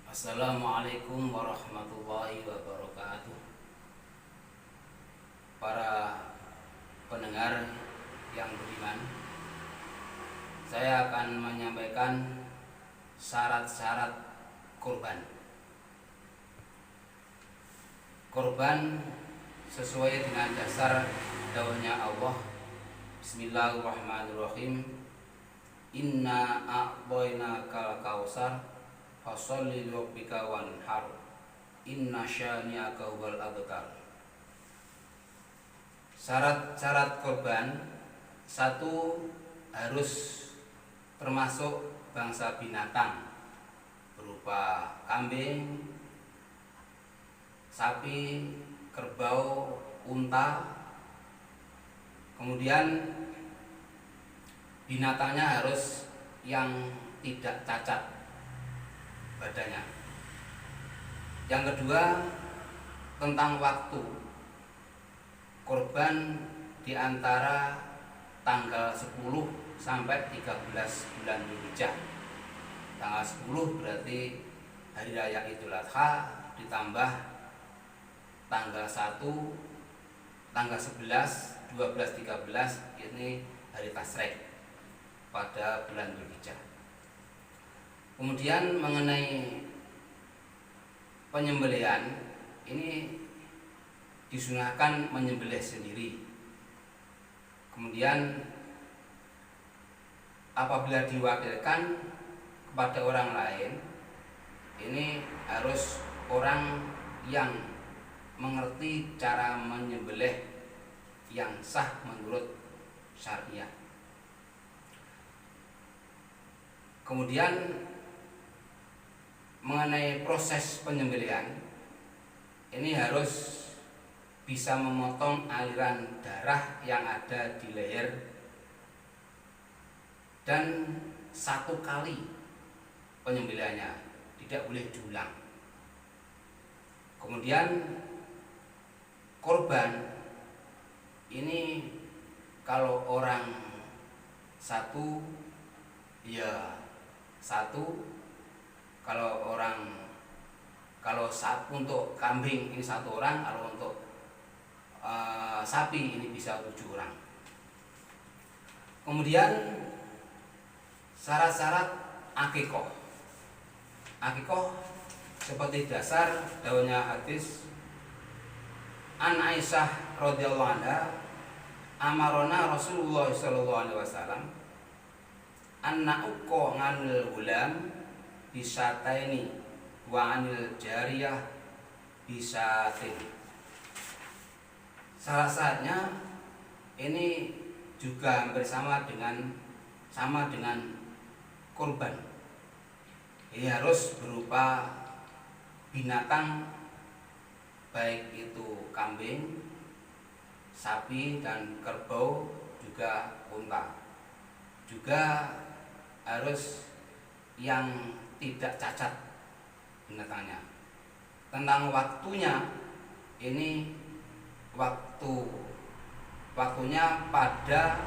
Assalamualaikum warahmatullahi wabarakatuh. Para pendengar yang beriman, saya akan menyampaikan syarat-syarat kurban. Kurban sesuai dengan dasar daunnya Allah. Bismillahirrahmanirrahim. Inna a'tainakal kautsar fasholli lirabbika wanhar inna syani'aka huwal abtar. Syarat-syarat kurban: satu, harus termasuk bangsa binatang berupa kambing, sapi, kerbau, unta. Kemudian binatangnya harus yang tidak cacat badannya. Yang kedua, tentang waktu. Kurban di antara tanggal 10 sampai 13 bulan Dzulhijjah. Tanggal 10 berarti hari raya Idul Adha, ditambah tanggal 1, tanggal 11, 12, 13 ini hari Tasyrik pada bulan Dzulhijjah. Kemudian mengenai penyembelihan, ini disunahkan menyembelih sendiri. Kemudian apabila diwakilkan kepada orang lain, ini harus orang yang mengerti cara menyembelih yang sah menurut syariah. Kemudian mengenai proses penyembelihan, ini harus bisa memotong aliran darah yang ada di leher dan satu kali penyembelihannya, tidak boleh diulang. Kemudian korban ini kalau orang satu ya satu, kalau untuk kambing ini 1 orang, kalau untuk sapi ini bisa 7 orang. Kemudian syarat-syarat akikoh. Akikoh seperti dasar daunnya hadis An Aisyah radhiyallahu anha, amarona Rasulullah sallallahu alaihi wasallam anna uqqa nganil gulam bisataini wa anil jariyah bisatin. Salah-salahnya ini juga hampir sama dengan kurban. Ini harus berupa binatang, baik itu kambing, sapi dan kerbau, juga unta. Juga harus yang tidak cacat binatangnya. Tentang waktunya, ini waktunya pada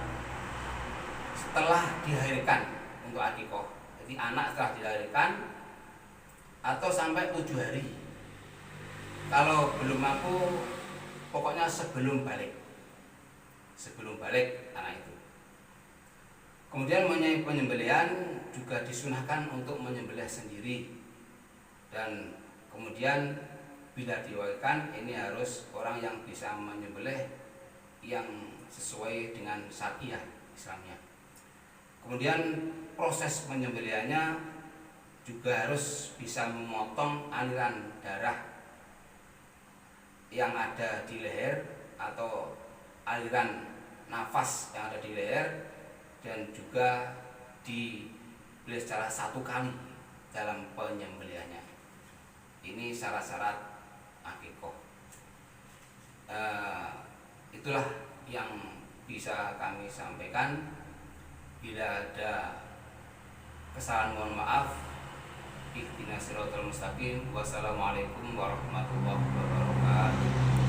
setelah dilahirkan untuk akikoh. Jadi anak setelah dilahirkan atau sampai 7 hari. Kalau belum mampu, pokoknya sebelum balik anak itu. Kemudian mengenai penyembelihan juga disunahkan untuk menyembelih sendiri. Dan kemudian bila diwakilkan, ini harus orang yang bisa menyembelih yang sesuai dengan syariah Islamnya. Kemudian proses penyembelihannya juga harus bisa memotong aliran darah yang ada di leher atau aliran nafas yang ada di leher, dan juga dibeli secara 1 kali dalam penyembelihannya. Ini syarat-syarat akikoh. Itulah yang bisa kami sampaikan. Bila ada kesalahan mohon maaf. Ihdinas siratal mustaqim. Wassalamualaikum warahmatullahi wabarakatuh.